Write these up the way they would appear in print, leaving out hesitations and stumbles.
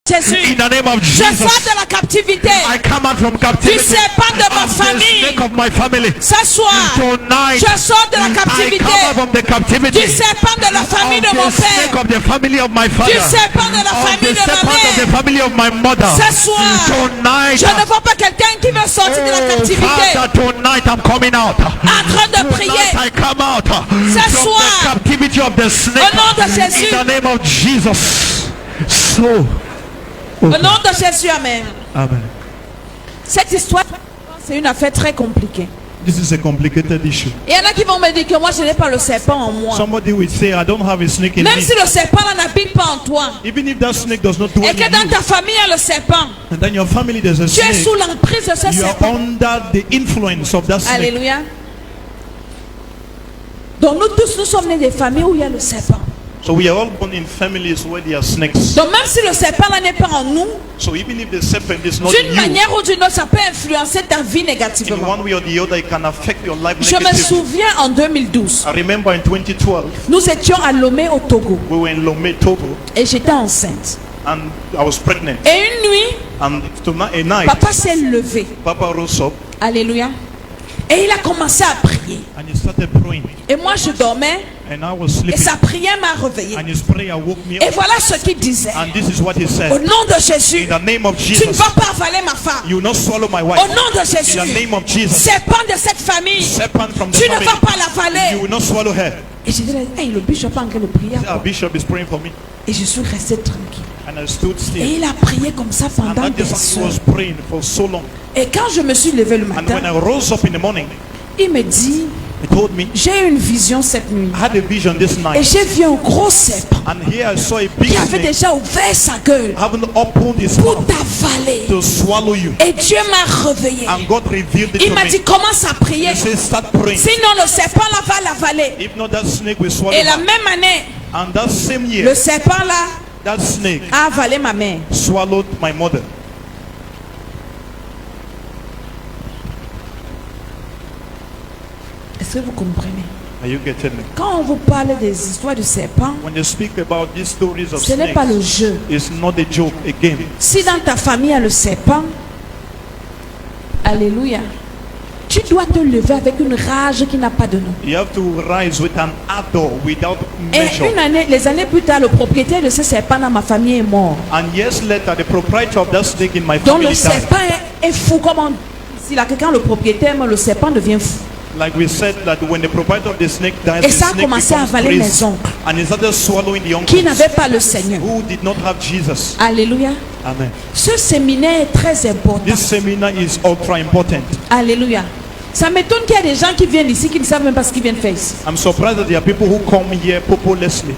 Jésus, In the name of je Jesus. sors de la captivité I come out from du captivity. serpent de ma Of the famille. snake of my family. Ce soir, Tonight, je sors de la I captivité come out from the captivity. du serpent de la famille de Of mon the snake père, of the family of my father. du serpent de la Of famille the de ma serpent of the mère. family of my mother. Ce soir, Tonight, je ne vois pas quelqu'un qui veut sortir de la captivité Father, tonight I'm coming out. en train de prier. Tonight I come out Ce from soir, the captivity of the snake. au nom de Jésus. In the name of Jesus. So, Au nom de Jésus, amen. Amen. Cette histoire, c'est une affaire très compliquée. This is a complicated issue. Il y en a qui vont me dire que moi, je n'ai pas le serpent en moi. Somebody will say, I don't have a snake in Même me. si le serpent n'habite pas en toi, Even if that snake does not dwell et que in dans you, ta famille, il y a le serpent, and then your family there's a tu es snake, sous l'emprise de ce you are serpent. under the influence of that snake. Alléluia. Donc nous tous, nous sommes nés des familles où il y a le serpent. So we are all born in families where there are snakes. Donc même si le serpent n'est pas en nous, So even if the serpent is not d'une in you, manière ou d'une autre, ça peut influencer ta vie in négativement. one way or the other, it can affect your life Je me negatively. souviens en 2012, I remember in 2012, nous étions à Lomé au Togo we were in Lomé, Togo, et j'étais enceinte. and I was pregnant. Et une nuit, And tonight, a night, papa s'est levé. Papa rose up Alléluia. Et il a commencé à prier. and he started praying. Et moi je dormais And I was et sleeping. sa prière m'a réveillée. And his prayer woke me Et up. voilà ce qu'il disait. And this is what he Au said. nom de Jésus, In the name of tu ne Jesus, vas pas avaler ma femme. you will not swallow my Au wife. nom de In Jésus, the name of Jesus, serpent de cette famille, serpent from the tu ne family, vas pas you l'avaler. will not swallow her. Et j'ai dit, hey, le bishop est en train de prier. Our bishop is praying for me. Et je suis restée tranquille. And I stood Et still. il a prié comme ça And pendant that des person heures. was praying for so long. Et quand je me suis levée le And when I matin, rose up in the morning, il me dit, he told me, j'ai eu une vision cette nuit. I had a vision this Et night. j'ai vu un gros serpent And here I saw a big qui avait snake déjà ouvert sa gueule having opened his pour mouth t'avaler. to swallow you. Et Dieu m'a réveillé. And God revealed it Il to m'a dit, me. commence à prier. He said, start praying. Sinon le serpent là va l'avaler. If not, that snake will swallow Et la her. même année, And that same le year, serpent là that snake a avalé ma mère. swallowed my mother. Est-ce que vous comprenez? Are you getting me? Quand on vous parle des histoires du serpent, When you speak about these stories of ce n'est pas le snakes, jeu. it's not a joke again. Si dans ta famille il y a le serpent, alléluia, tu dois te lever avec une rage qui n'a pas de nom. You have to rise with an ardor without Et measure. les années plus tard, le propriétaire de ce serpent dans ma famille est mort. And years later, the proprietor of that snake in my Donc family le died. serpent est fou. Comme on dit là, que quand le propriétaire meurt, le serpent devient fou. Like we said that when the proprietor of the snake died, Et the ça a snake commencé à becomes avaler mes crazy. oncles And he started swallowing the qui uncles n'avaient pas le Seigneur. who did not have Jesus. Alléluia. Amen. Ce séminaire est très important. This seminar is ultra important. Alléluia. Ça m'étonne qu'il y a des gens qui viennent ici qui ne savent même pas ce qu'ils viennent faire ici. I'm surprised that there are people who come here purposely.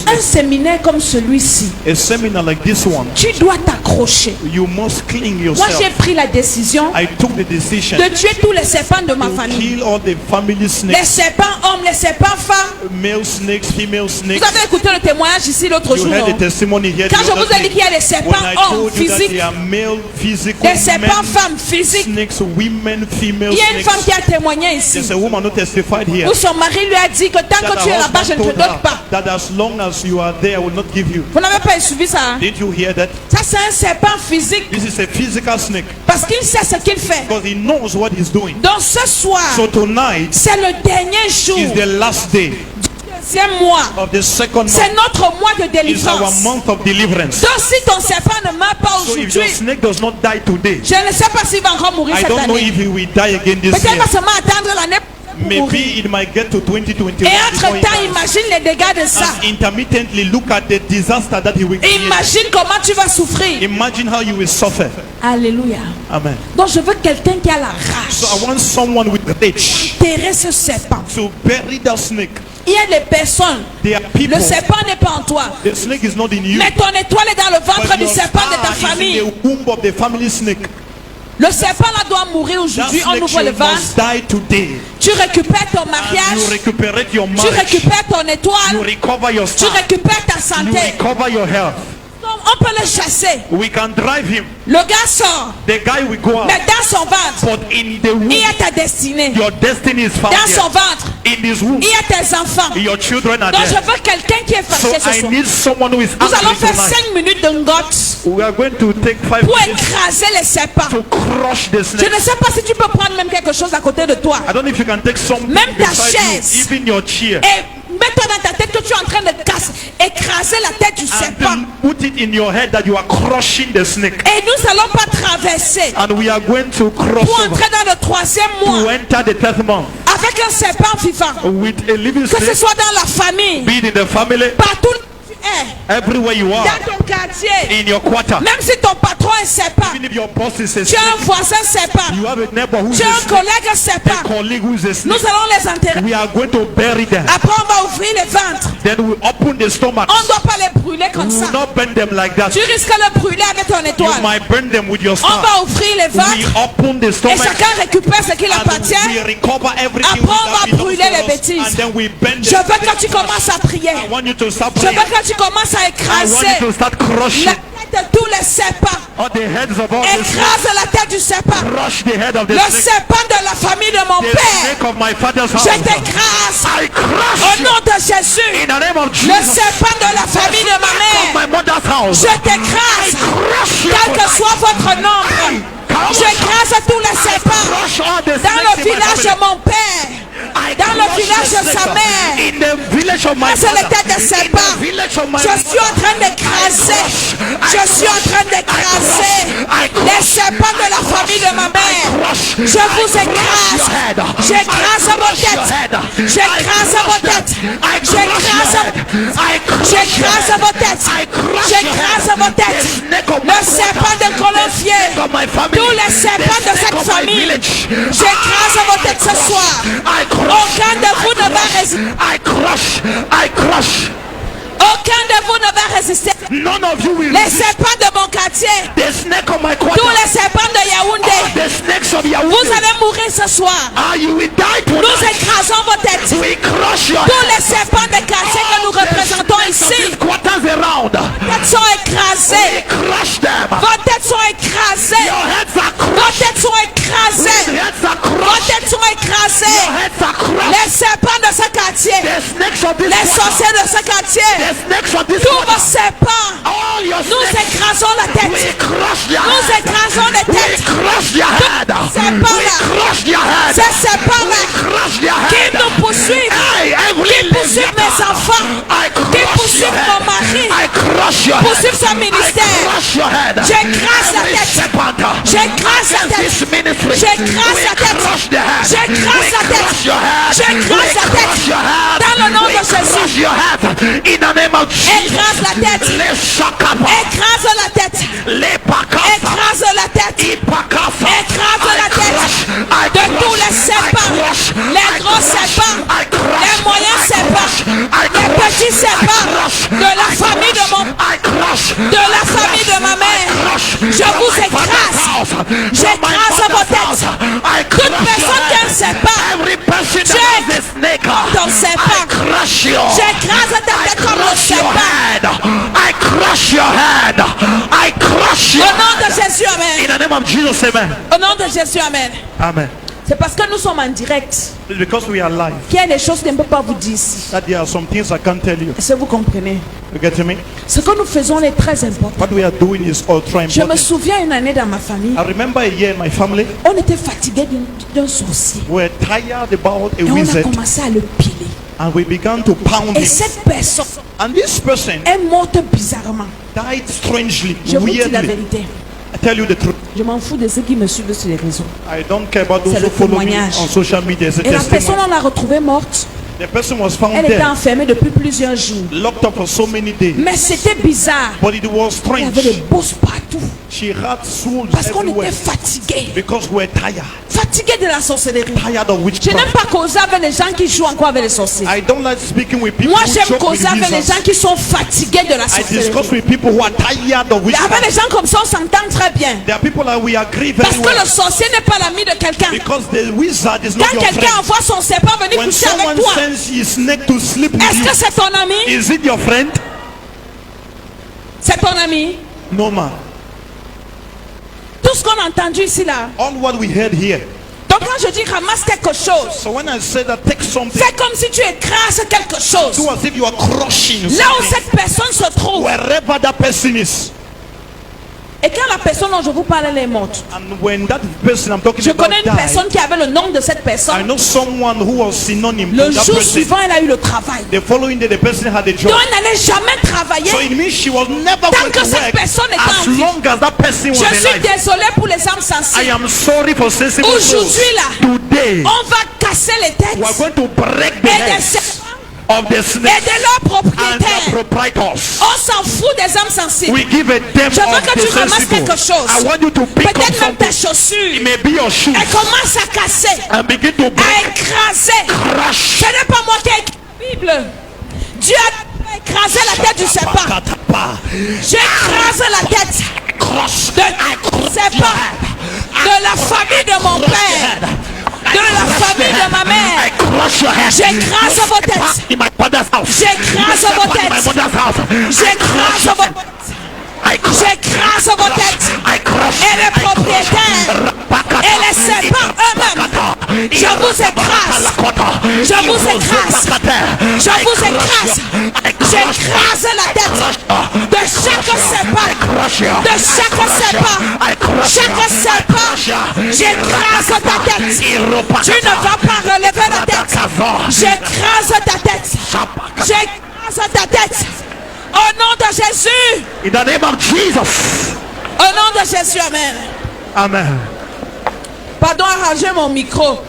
Un séminaire comme celui-ci, A seminar like this one, tu dois t'accrocher. you must cling Moi, j'ai yourself. pris la décision I took the decision de tuer tous les serpents de ma to famille. kill all the family Les snakes, serpents hommes, les serpents femmes. male snakes, female Vous snakes. avez écouté le témoignage ici l'autre You jour, heard non? the testimony here. Quand the je other vous ai dit day. qu'il y a des serpents When I hommes told you that physiques, they are male physical des serpents femmes physiques, snakes, women, female il y a une femme snakes. qui a témoigné ici, There's a woman who testified here où son mari lui a dit que tant that que tu es her là-bas, je husband ne te told donne pas. her that as long as you are there, I will not give you. Vous n'avez pas suivi ça, hein? Did you hear that? Ça, c'est un serpent physique This is a physical snake parce qu'il sait ce qu'il fait. because he knows what he's doing. Donc ce soir, So tonight c'est le dernier jour is the last day du deuxième mois. of the second C'est month. notre mois de It's our délivrance. month of deliverance. Donc si ton serpent ne meurt pas So if your aujourd'hui, snake does not die today, je ne sais pas s'il va encore mourir I cette don't know année. if he will die again this Peut-être qu'il year. va seulement attendre l'année pour mourir. Maybe it might get to 2021 Et before he entre-temps, dies. imagine les dégâts de ça. And intermittently look at the disaster that he will create. Imagine comment tu vas souffrir. Imagine how you will suffer. Alléluia. Amen. Donc je veux quelqu'un qui a la So rage. I want someone with rage Terrer ce serpent. to bury that snake. Il y a des personnes. There are people. Le serpent n'est pas en toi. The snake is not in you. Mais ton étoile est dans le ventre But du your serpent de ta star is famille. in the womb of the family snake. Le serpent là doit mourir That aujourd'hui. On snake ouvre le should vase. must die today. Tu récupères ton And you mariage. recuperate your Tu marriage. récupères ton You étoile. recover your Tu star. récupères ta You santé. recover your health. Donc on peut le chasser. We can drive him. Le gars sort. The guy will go out. Mais dans son ventre, But in the womb, il y a ta destinée. your destiny is found Dans son here. ventre, In this womb, il y a tes enfants. your children are Donc je there. veux quelqu'un qui est So fâché ce I soir. need someone who is Nous allons angry faire tonight. 5 minutes de ngots We are going to take 5 pour minutes écraser les serpents. to crush the Je snake. ne sais pas si tu peux prendre même quelque chose à côté de toi. I don't know if you can take something Même ta beside chaise. you, even your chair, Et mets-toi dans ta tête que tu es en train de casser, écraser la tête du and serpent. then put it in your head that you are crushing the snake. Et nous n'allons pas traverser And we are going to cross pour over entrer dans le 3e to mois enter the 10th month avec un serpent vivant. with a living Que ce snake, soit dans la famille, be it in the family, partout où tu es, everywhere you are, dans ton quartier, in your quarter. même si ton patron est serpent, Even if your boss is a tu as un snake, voisin serpent, you have a neighbor who is tu as a un snake, collègue a serpent, colleague who is a nous snake. allons les enterrer. We are going to bury them. Après, on va ouvrir les ventres. Then we open the stomach. On ne doit pas les brûler comme We will ça. not burn them like that. Tu risques de le brûler avec ton You étoile. might burn them with your On star. va ouvrir les We ventres open the et stomach chacun récupère ce qui lui and appartient. we recover everything Après, on va that belongs brûler to les us, bêtises. and then we burn Je them. veux que tu commences à prier. I want you to start Je veux praying. que tu commences à I want écraser you to start crushing la tête de tous les serpents. on the heads of all the snakes. Écrase la tête du serpent. Crush the head of the Le snake. serpent de la famille de mon The père. snake of my father's house. Je t'écrase. I crush Au you nom de Jésus. in the name of Le Jesus. serpent de la famille de ma Of mère. my mother's house. Je t'écrase. Crush you. Quel que soit votre nombre. J'écrase tous les serpents. Crush all the Dans le snakes in my village family. de mon père. I Dans le crush village the de sa snakes mère. in the village of my C'est les father. têtes de In serpents. the village of my Je suis en train d'écraser. Je suis en train d'écraser les serpents de la famille de ma mère. Je vous écrase. J'écrase vos têtes. J'écrase vos têtes. J'écrase vos têtes. J'écrase vos têtes. Le serpent de Colombier. Tous les serpents de cette famille. J'écrase vos têtes ce soir. Aucun de vous ne va résister. I crush. Aucun de vous ne va résister. None of you will Les resist. serpents de mon quartier. The snake of my quarter. Tous les serpents de Yaoundé. The snakes of Vous Yaoundé. allez mourir ce soir. You will die Nous tonight. écrasons vos têtes. We crush your Tous les serpents des quartiers que nous représentons ici. These quarters around. Vos têtes sont écrasées. Crush them. Vos têtes sont écrasées. Your heads are Vos crushed. têtes sont écrasées. Your heads are Vos crushed. têtes sont écrasées. Your heads are crushed. Les serpents de ce quartier. The snakes of this Les quarter. sorciers de ce quartier. The snakes of this Tous vos quarter. serpents. All your Nous snakes. écrasons la We tête. crush your Nous head. écrasons les We têtes. crush your head. serpents We là. crush your head. Ces serpents-là We crush your qui head. nous poursuivent. Hey, every Qui poursuivent mes enfants. I Qui crush your poursuivent head. mon mari. I crush your head. Poursuivent son ministère. I crush your head. J'écrase la Every tête. serpent J'écrase la against tête. this ministry. J'écrase la We tête. crush the head. J'écrase We la tête. crush your head. J'écrase We la tête. crush your head. Dans le nom We de Jésus. crush your head. In the name of Jesus. Écrase la tête. Les shakapa. Écrase la tête. Les pakasa. Écrase la tête. Ipakasa. Écrase la tête de tous les serpents, les gros serpents, les moyens serpents, les petits serpents de la famille de ma mère. Je vous écrase. J'écrase vos têtes. Toute personne qui a un serpent, ton serpent. J'écrase ta tête comme le serpent. I crush your head. I crush Au your nom de head. Jésus, amen. In the name of Jesus, amen. Au nom de Jésus, amen. Amen. C'est parce que nous sommes en direct It's because we are live qu'il y a des choses que je ne peux pas vous dire ici. that there are some things I can't tell you. Est-ce que vous comprenez? You get me? Ce que nous faisons est très important. What we are doing is ultra Je me important. souviens une année dans ma famille, I remember a year in my family, on était fatigué d'un sorcier. we were tired about a Et on a wizard commencé à le piler. and we began to pound Et it. cette personne And this person est morte bizarrement. died strangely, Je vous dis la weirdly. vérité. I tell you the truth. Je m'en fous de ceux qui me suivent sur les réseaux. I don't care about those C'est who le follow me témoignage. on social media. It's a Et la personne, testimony. on l'a retrouvée morte. The person was found Elle était dead, enfermée depuis plusieurs jours. locked up for so many days. Mais c'était bizarre. But it was Il y avait strange. des bosses partout. She had souls Parce qu'on everywhere était fatigués. because we're tired. Fatigués de la sorcellerie. Tired of Je n'aime witchcraft. pas causer avec les gens qui jouent encore avec les sorciers. I don't like speaking with people Moi, who j'aime joke with causer avec les wizards. gens qui sont fatigués de la I sorcellerie. discuss with people who are tired of Avec les witchcraft. gens comme ça, on s'entend très bien. There are people that we agree very Parce que well le sorcier n'est pas l'ami de quelqu'un. because the wizard is not Quand your quelqu'un friend. envoie son serpent venir When coucher avec someone toi, sends his snake to sleep with est-ce you, que c'est ton ami? is it your friend? C'est ton ami. No man. Tout ce qu'on a entendu ici là. All what we heard here. Donc quand je dis ramasse quelque chose, So when I said that, take something, c'est comme si tu écrases quelque chose. do as if you are crushing Là où something. cette personne se trouve. Wherever that person is. Et quand la personne dont je vous parle elle est morte, And when that person I'm talking je about connais une died, personne qui avait le nom de cette I personne. know someone who was synonym Le to that jour person. suivant, elle a eu le travail. The following day, the person had a job. Donc elle n'allait jamais travailler. So it means she was never Tant going que to cette work personne était as en vie. long as that person was Je suis alive. désolée pour les âmes I sensibles. am sorry for sensible souls. Aujourd'hui là, Today, on va casser les têtes we are going to break the et des heads serpents of the et snake de leurs and the propriétaires. proprietors. On s'en fout des âmes sensibles. We give a them Je veux of que the tu ramasses sensible. quelque chose. I want you to pick up Peut-être même tes something. It chaussures. may be your shoes Elle commence à casser, and begin to à break, écraser. crush. Ce n'est pas moi qui ai écrit la Bible. Dieu a écrasé la tête du serpent. J'écrase la tête Crush. de serpent de la famille de mon père, de la famille de ma I mère. crush your head. J'écrase vos têtes. In my father's house. J'écrase vos In my têtes. mother's house. J'écrase vos têtes. I crush. J'écrase vos têtes. I crush. Et les propriétaires et les serpents eux-mêmes. Je vous écrase. Je vous écrase. Je vous écrase. J'écrase la tête de chaque serpent. De chaque serpent. Chaque serpent. J'écrase ta tête. Tu ne vas pas relever la tête. J'écrase ta tête. J'écrase ta tête. Au nom de Jésus. In the name of Jesus. Au nom de Jésus. Amen. Amen. Pardon, arrangez mon micro.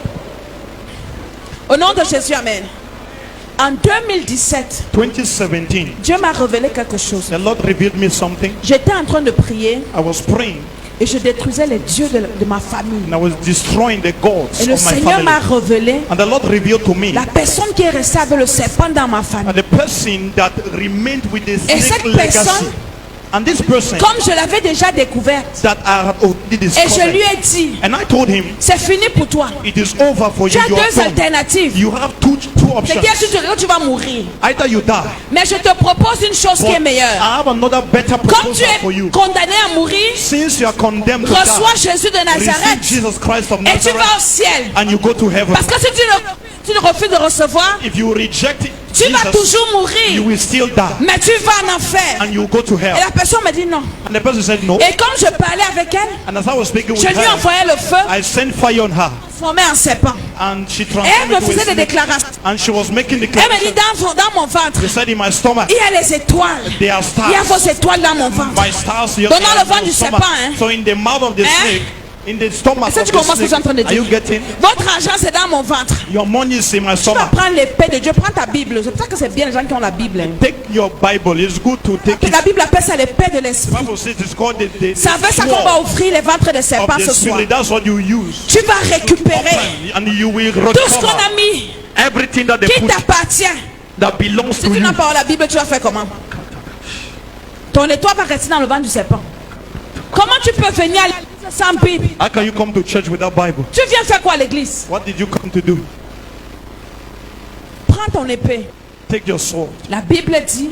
Au nom de Jésus, amen. En 2017, 2017, Dieu m'a révélé quelque chose. the Lord revealed me something. J'étais en train de prier I was praying et je détruisais les dieux de ma famille. and I was destroying the gods Et le of my Seigneur m'a family. révélé And the Lord revealed to me la personne qui est restée avec le serpent dans ma famille. and the person that remained with the Et snake cette legacy. personne, And this person comme je l'avais déjà découverte, that I had already et je lui discovered. ai dit, And I told him, c'est fini pour toi. it is over for Tu you. as You are deux done. alternatives. You have two C'est options. que tu vas mourir. Either you die, Mais je te propose une chose qui but est meilleure. I have another better Comme tu proposal for es you. condamné à mourir, Since you are condemned to reçois die, Jésus de receive Nazareth Jesus Christ of et tu vas au Nazareth ciel. and you go to heaven. Parce que si tu ne refuses de recevoir, If you reject it, tu vas Jesus, toujours you mourir. will still die Mais tu vas en enfer. and you go to Et hell. la personne me dit non. And the person said no. Et comme je parlais avec elle, And as I was speaking with je lui her, envoyais le feu, I sent fire on her transformé en serpent. and she Et elle transformed me into a faisait des snake. déclarations. And she was making Elle me dit declarations. dans mon ventre, She said in my stomach, il y a les étoiles. there are Il y a stars. vos étoiles dans mon ventre. My stars here Dans le in ventre your du stomach. serpent, hein. So in the mouth of the Hein? snake, in the stomach Est-ce que of tu the comprends ce que je suis en train de snake, are dire? you getting? Votre argent c'est dans mon ventre. Your money is in my Tu vas stomach. prendre l'épée de Dieu, prends ta Bible. C'est pour ça que c'est bien les gens qui ont la Bible. Hein. Take your Bible. It's good to take it. La Bible appelle ça l'épée de The l'esprit. Bible says it's called the C'est avec ça qu'on va sword ouvrir les ventres de serpents of the ce soir. spirit. That's what you use. Tu vas récupérer And you will tout ce qu'on recover a mis everything that they qui put t'appartient. that belongs Si to tu you. n'as pas la Bible, tu vas faire comment? Ton étoile va rester dans le ventre du serpent. Comment tu peux venir à l'église sans Bible? How can you come to church without Bible? Tu viens faire quoi à l'église? What did you come to do? Prends ton épée. Take your sword. La Bible dit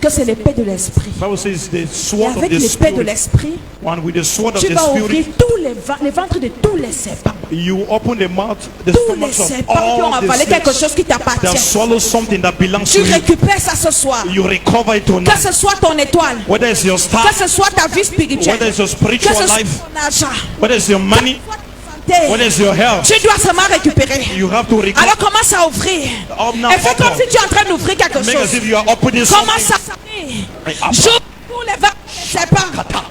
que c'est l'épée de l'esprit. The Bible says the Et sword of avec the l'épée de spirit. l'esprit, One with the sword of tu the vas ouvrir spirit, tous les ventres de tous les serpents. you open the mouth, the Tous les stomachs of serpents qui ont all the avalé quelque snakes chose qui that t'appartient. swallow something that belongs Tu to you. récupères ça ce soir. You recover it Que tonight. ce soit ton étoile, Whether it's your star, que ce soit ta vie spirituelle, whether it's your que spiritual ce soit life, ton argent, whether it's your money, que ce soit ta whether santé, it's your health, tu dois seulement récupérer. you have to recover. Alors commence à ouvrir. Now Et fais comme open. si tu es en train d'ouvrir quelque Make as chose. if you are opening Commence à something. ouvrir. J'ouvre tous les ventres des serpents.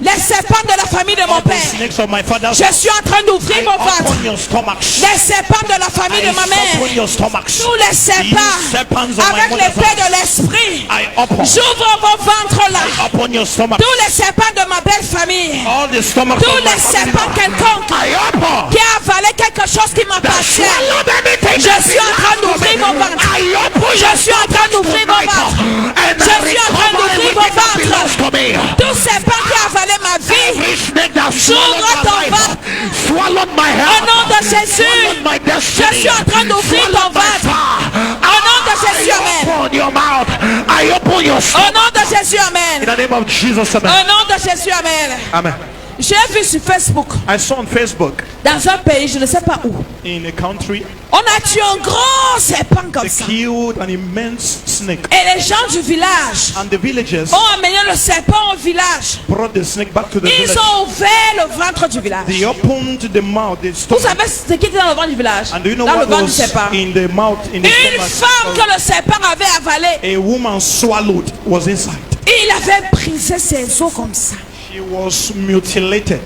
Les serpents de la famille de mon All the père. snakes of my father's Je suis en train d'ouvrir mon ventre. open your stomachs. Les serpents de la famille de ma Open mère. your stomachs. Tous les serpents. serpents of my Avec mother's l'épée de house. l'esprit. I open. J'ouvre mon ventre là. Open your stomach. Tous les serpents de ma belle famille. All the stomachs Tous of my les serpents family. quelconques I open. qui a avalé quelque chose qui m'appartient. Je suis en train d'ouvrir mon ventre. Je suis en train d'ouvrir mon ventre. Je suis en train d'ouvrir mon ventre. Tous ces serpents qui a avalé ma vie. J'ouvre ton ventre. Au nom de Jésus. Je suis en train d'ouvrir ton ventre. Au nom de Jésus, amen. Open your mouth. I I open your Au stomach. nom de Jésus, In amen. the name of Jesus, Au amen. nom de Jésus, amen. Amen. J'ai vu sur Facebook, I saw on Facebook dans un pays, je ne sais pas où, in a country on a tué un grand serpent comme they ça. killed an immense snake, Et les gens du village and the villagers ont amené le serpent au village. brought the snake back to the Ils village. ont ouvert le ventre du village. They opened the mouth, the Vous stomach, savez ce qui était dans le ventre du village? and do you know Dans le what ventre du was serpent. in the mouth, in the Une femme stomach? que le serpent avait avalée. A woman swallowed was inside. Il avait brisé ses os comme ça. She was mutilated.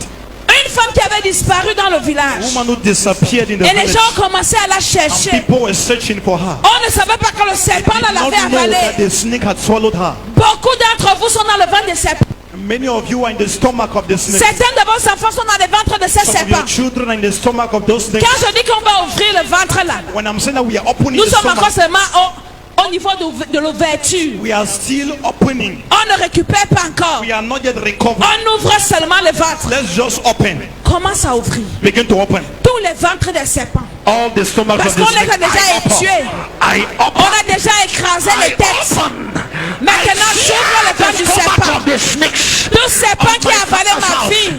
Une femme qui avait disparu dans le village. A woman who disappeared in the Et les village. gens ont commencé à la And chercher. people were searching for her. On ne savait pas que le serpent They did not l'avait know that avalée. the snake had swallowed her. Beaucoup d'entre vous sont dans le ventre des serpents. Many of you are in the stomach of the snake. Certains de vos enfants sont dans le ventre de ces Some of your serpents. children are in the stomach of those snakes. Quand je dis qu'on va ouvrir le ventre là, When I'm saying that we are opening nous the sommes encore stomach, seulement au niveau de l'ouverture. we are still opening. On ne récupère pas encore. We are not yet recovered. On ouvre seulement le ventre. Let's just open. Commence à ouvrir Begin to open. tous les ventres des serpents. All the stomachs Parce of qu'on the les a snake. déjà tués. I On open. a déjà écrasé les têtes. Maintenant, j'ouvre le ventre du Stomach serpent. of the snakes. Tout serpent qui a avalé ma vie,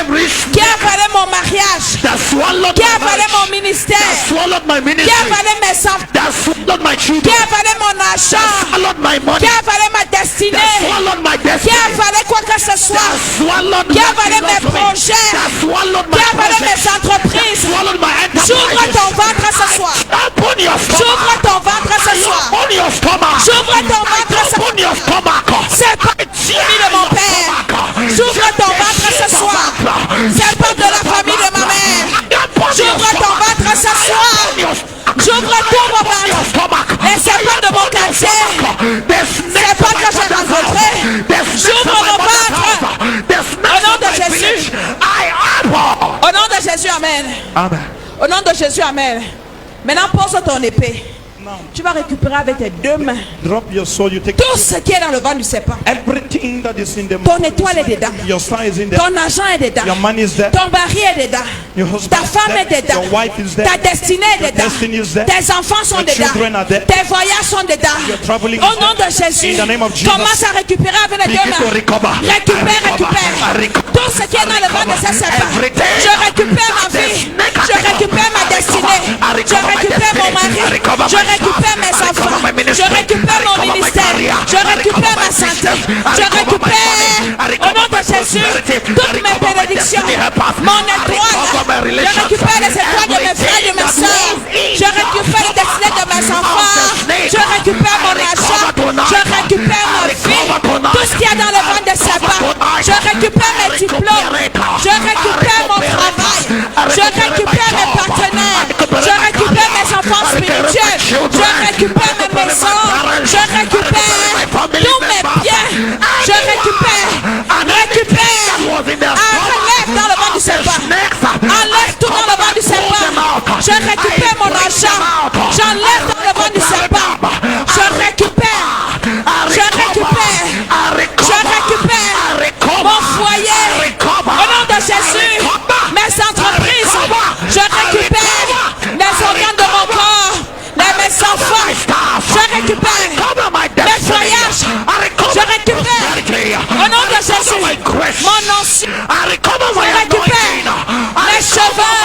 Every qui snake a avalé mon mariage, that swallowed qui a my avalé mon marriage, ministère, that swallowed my qui ministry, a avalé mes enfants, that swallowed my qui children, a avalé mon argent, swallowed my qui money, a avalé ma that destinée, swallowed my qui destiny, a avalé quoi que ce soit, that swallowed qui a my avalé mes philosophy, projets, that swallowed qui my a avalé mes projects, entreprises. swallowed my J'ouvre ton enterprises. ventre ce soir. Open your J'ouvre stomach. ton ventre ce soir. Open your stomach. J'ouvre ton ventre ce soir. Open your stomach. Serpent de mon père. J'ouvre ton ventre ce soir. Serpent de la famille de ma mère. J'ouvre ton ventre ce soir. J'ouvre tout mon ventre. Les serpents de mon quartier. Serpents que j'ai rencontrés. J'ouvre mon ventre. Au nom de Jésus. Au nom de Jésus, amen. Amen. Au nom de Jésus, amen. Maintenant, pose ton épée. Tu vas récupérer avec tes deux mains Drop your sword. You take tout ce qui est dans le ventre du serpent. everything that is in the Ton étoile est dedans. Your star is in there. Ton argent est dedans. Your money is there. Ton mari est dedans. Your husband Ta is femme there. est dedans. Your wife is there. Ta destinée est Your dedans. destiny is there. Tes enfants sont Your children dedans. are there. Tes voyages sont dedans. Your traveling Au is nom there. de Jésus, In the name of Jesus. commence à récupérer avec les deux Begin to mains. recover. Récupère. Tout ce qui est dans le ventre de ces serpents. Je récupère ma vie. Je récupère ma destinée. Je récupère mon mari. Je récupère mes enfants. Je récupère mon ministère. Je récupère ma santé. Je récupère, au nom de Jésus, toutes mes bénédictions. Mon étoile. Je récupère les étoiles de mes frères et de mes soeurs. Je récupère les destinées de mes enfants. Je récupère mon argent. Je récupère ma vie. Tout ce qu'il y a dans le ventre des serpents. Je récupère mes diplômes. Je récupère mon travail. Je récupère mes partenaires. Je récupère mes enfants spirituels. Je récupère mes maisons. Je récupère tous mes biens. Je récupère. Enlève dans le ventre du serpent. Enlève tout dans le ventre du serpent. Je récupère mon argent. J'enlève dans le ventre du serpent. Je récupère. Je récupère. Je récupère mon foyer. Au nom de Jésus, mes entreprises. Je récupère les organes de mon corps. Mes enfants. Je récupère mes voyages. Je récupère. Au nom de Jésus, mon ancien. Je récupère mes cheveux.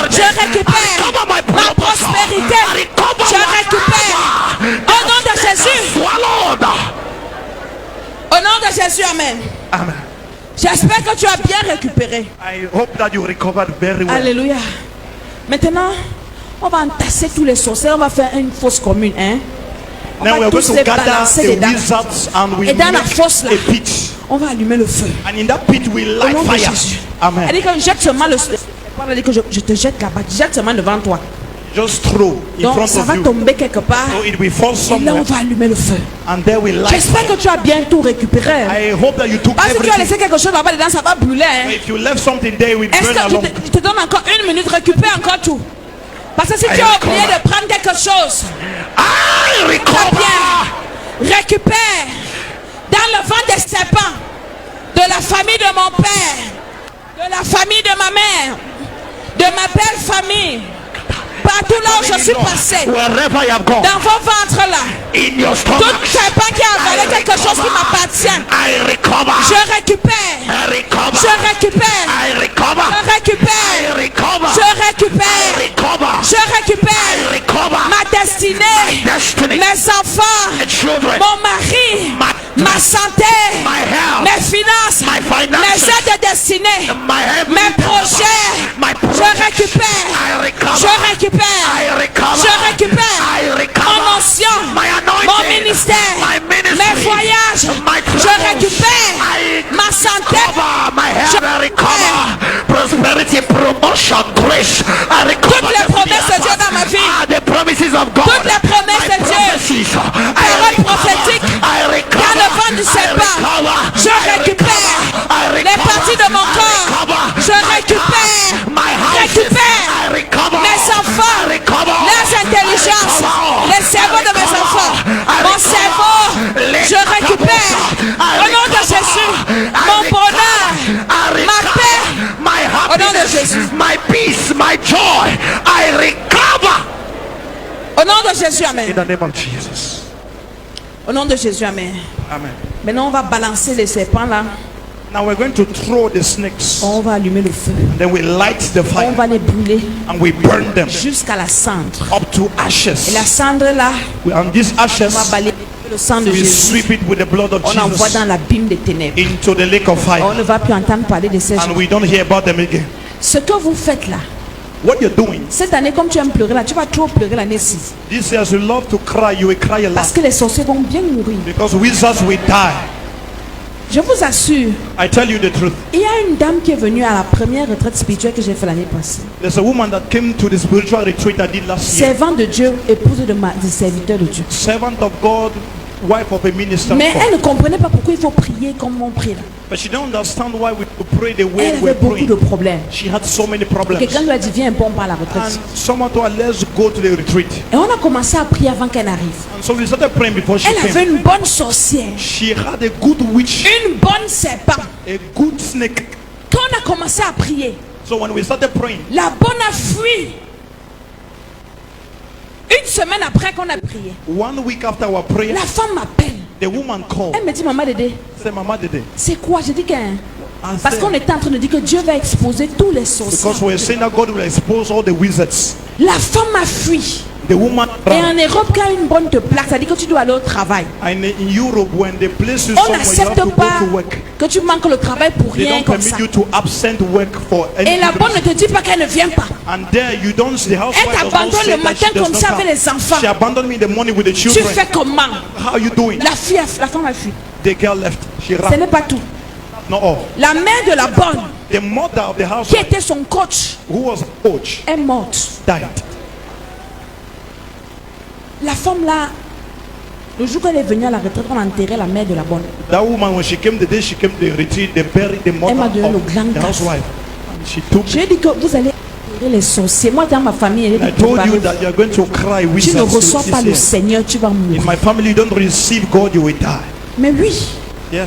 Je récupère ma prospérité. Je récupère. Au nom de Jésus. Au nom de Jésus, amen. Amen. J'espère que tu as bien récupéré. I hope that you recovered very well. Alléluia. Maintenant, on va entasser tous les sorciers. On va faire une fosse commune. Hein? On Now we va are going tous to les gather balancer the dedans. wizards and we Et dans la make fosse là, a pit. on va allumer le feu. And in that pit we Au light nom de fire. Jésus. Amen. Elle dit que jette seulement le feu. Elle dit que je te jette là-bas. Jette seulement devant toi. Just throw in Donc front ça of va you. tomber quelque part. So it will fall Et là, somewhere. on va allumer le feu. And there we light J'espère fire. que tu as bien tout récupéré. I hope that you took Parce que tu as everything. laissé quelque chose là-bas dedans, ça va brûler. Hein? If you left something there, we Est-ce burn que along. je te donne encore une minute, récupère encore tout. Parce que si tu as oublié de prendre quelque chose, I très recover. bien, récupère dans le ventre des serpents, de la famille de mon père, de la famille de ma mère, de ma belle famille, Partout là où je suis passé, wherever you have gone, dans vos ventres là, in your toute stomach, serpent qui a avalé quelque chose qui m'appartient, I recover. je récupère. I recover. Je récupère. I recover. Je récupère. I recover. Je récupère. Recover. Je récupère Recover. ma destinée, Destiny. mes enfants, My children. mon mari, ma santé, My health. mes finances, My finances. mes aides destinés, My heavenly mes projets. My Je project. récupère. I recover. Je récupère. I recover. Je récupère I recover. mon onction, My anointing. mon ministère, My ministry. mes voyages. My Je travels. récupère I ma santé. recover. My health. Je I recover. Prosperity, promotion, grace. I recover. Toutes les promesses de Dieu dans ma vie. The promises of God. Toutes les promesses My de Dieu. prophecies. I Paroles recover. prophétiques. I recover. Dans le vent du I serpent, recover. je I récupère recover. les parties de mon I corps. recover. Je récupère. My houses. Récupère I recover. mes enfants, I recover. leurs intelligences, I recover. les cerveaux de mes enfants, mon cerveau. Je récupère au nom de Jésus mon bonheur, ma paix. My Au nom de happiness, Jésus. my peace, my joy. I recover. Au nom de Jésus, In amen. the name of Jesus. Au nom de Jésus, amen. Amen. Maintenant, on va balancer les serpents là. Now we're going to throw the snakes. On va allumer le feu. Then we light the On fire va les brûler and we burn them jusqu'à la cendre. up to Et la ashes. cendre là, And these on va ashes, balayer le sang de we Jésus. sweep it with the blood of On envoie Jesus dans l'abîme des ténèbres. into the lake of On fire. ne va plus entendre parler de ces gens. And we don't hear about them again. Ce que vous faites là, What you're doing, cette année, comme tu aimes pleurer là, tu vas trop pleurer l'année-ci. this year as you love to cry, you will cry a lot. Parce que les sorciers vont bien mourir. Because wizards will die. Je vous assure, I tell you the truth. il y a une dame qui est venue à la première retraite spirituelle que j'ai fait l'année passée. There's a woman that came to the spiritual retreat I did last year. Servant de Dieu, épouse du serviteur de Dieu. Servant of God, wife of a minister. Mais of God. elle ne comprenait pas pourquoi il faut prier comme on prie là. But she don't understand why we pray the way Elle we're avait beaucoup praying. de problèmes. She had so many problems. Quelqu'un lui a dit, viens, bon, pas à la retraite. And someone told her, let's go to the retreat. Et on a commencé à prier avant qu'elle arrive. And so we started praying before she Elle avait came. une bonne sorcière, She had a good witch, une bonne serpent. a good snake. Quand on a commencé à prier, So when we started praying, la bonne a fui. Une semaine après qu'on a prié, 1 week after our prayer, la femme m'appelle. the woman called. Elle me dit, maman Dédé, Say, Mama Dede. c'est quoi? Je dis que... I Parce said, qu'on était en train de dire que Dieu va exposer tous les sorciers. because we're saying that God will expose all the wizards. La femme a fui. The woman Et ran. en Europe, quand une bonne te plaque, ça dit que tu dois aller au travail. And in Europe, when they place you On somewhere, you have n'accepte to pas go to work. que tu manques le travail pour They rien don't comme permit ça. you to absent work for Et any la bonne ne reason. te dit pas qu'elle ne vient pas. And there you don't, the housewife Elle does not t'abandonne say le that matin she does comme not ça come. avec les enfants. She abandoned me in the morning with the Tu children. fais comment? How are you doing? La femme a fui. The girl left. She Ce ran. n'est pas tout. No, oh. La mère de la bonne, The mother of the qui housewife, était son coach, who was a coach, est morte. died. La femme là, le jour qu'elle est venue à la retraite, on a enterré la mère de la bonne. That woman, when she came the day she came to the retreat, they buried the mother m'a donné le of grand the grâce. housewife. And she took J'ai dit que vous allez enterrer les sorciers. Moi, dans ma famille, elle I est told you that you're going to cry tu ne wizards reçois pas this le year. Seigneur, tu vas In mourir. my family, you don't receive God, you will die. Mais oui, Yeah.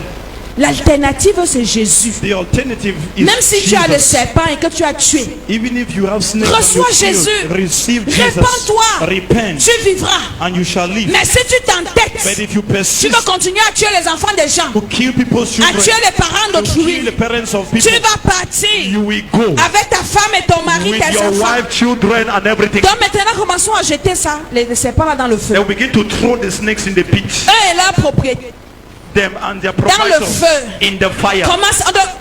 l'alternative c'est Jésus. The alternative is Même si tu as le Jesus. serpent et que tu as tué, Even if you have snakes reçois on your Jésus. field, receive Jesus. Répands-toi. Repent Tu vivras. and you shall live. Mais si tu But t'entêtes, if you tu persist vas continuer à tuer les enfants des gens, to kill people's à children, tuer les parents to kill d'autrui, the parents of tu people, vas partir you will go avec ta femme et ton mari, with tes your enfants. wife, children, and everything. Donc maintenant, commençons à jeter ça, les serpents là dans le feu. They'll begin to throw the snakes in the pit, Eux et leur propriété. them and their Dans providers le feu. in the fire.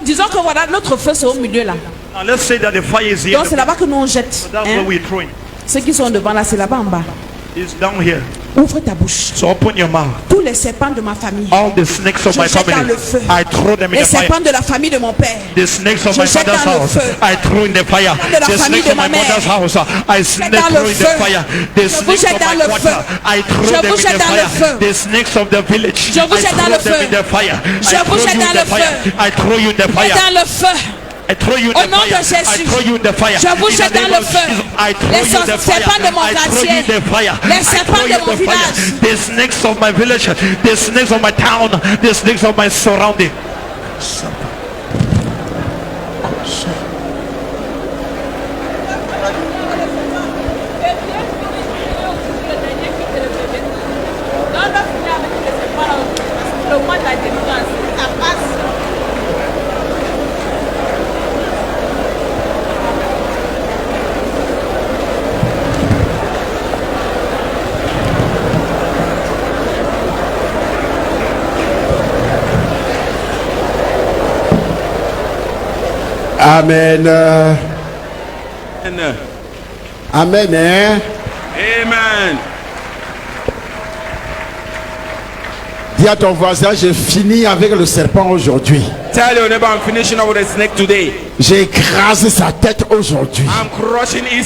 Disons que voilà, notre feu c'est au milieu là. Now let's say that the fire is here. Donc c'est là-bas que nous on jette. That's Hein? where we're throwing. Ceux qui sont devant là, c'est là-bas en bas. It's down here. Ouvre ta bouche. So open your mouth. Tous les serpents de ma famille. All the snakes of Je my jette dans family, le feu. I throw them in Les the fire. serpents de la famille de mon père. The snakes of Je my jette father's dans le house, feu. I throw in the fire. De la The famille snakes de of ma my mother's mère. house, I snake dans le throw in the feu. fire. The Je vous snakes jette of dans my le quarter, feu. I throw Je them vous in jette the dans le fire. feu. The snakes of the village, Je vous I jette dans throw le them feu. in the fire. Je I vous throw jette you dans in le the fire. feu. I throw you in the Et fire. dans le feu. I throw you in Au the nom de fire. I Jésus. throw you in the fire. Je vous In the jette dans name le of feu. Jesus, I throw Les you in the fire. serpents de mon I throw you in quartier. the fire. Les I serpents throw de you in mon the fire. village. The snakes of my village, the snakes of my town, the snakes of my surrounding. Amen. Amen. Hein? Amen. Dis à ton voisin, j'ai fini avec le serpent aujourd'hui. Tell your neighbor, I'm finishing up with the snake today. J'ai écrasé sa tête aujourd'hui. I'm crushing his